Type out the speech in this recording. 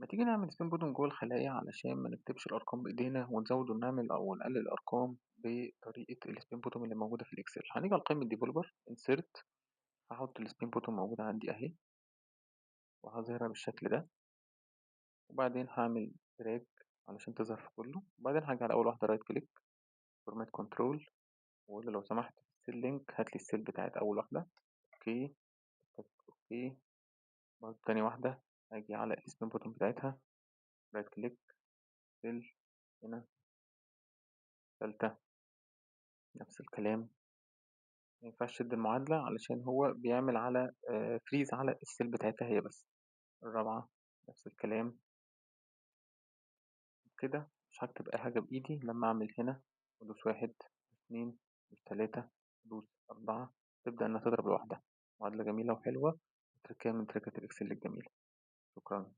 ما تيجي نعمل سبين بوتون جوه الخلايا علشان ما نكتبش الأرقام بإيدينا ونزود ونعمل أو نقلل الأرقام بطريقة السبين بوتون اللي موجودة في الإكسل. هنيجي على قائمة ديفلوبر انسيرت، هحط السبين بوتون موجودة عندي أهي وهظهرها بالشكل ده، وبعدين هعمل دراج علشان تظهر في كله، وبعدين هاجي على أول واحدة رايت كليك فورمات كنترول وأقول له لو سمحت في السيل لينك هاتلي السيل بتاعت أول واحدة. أوكي. أوكي. برضه تاني واحدة هاجي على السبين بوتون بتاعتها رايت كليك سيل هنا. تالتة نفس الكلام، مينفعش تشد المعادلة علشان هو بيعمل على فريز على السيل بتاعتها هي بس. الرابعة نفس الكلام كده. مش هكتب أي حاجة بإيدي لما أعمل هنا أدوس واحد اتنين تلاتة أدوس أربعة تبدأ إنها تضرب لوحدها. معادلة جميلة وحلوة، تركية من تركات الإكسل الجميلة. شكرا.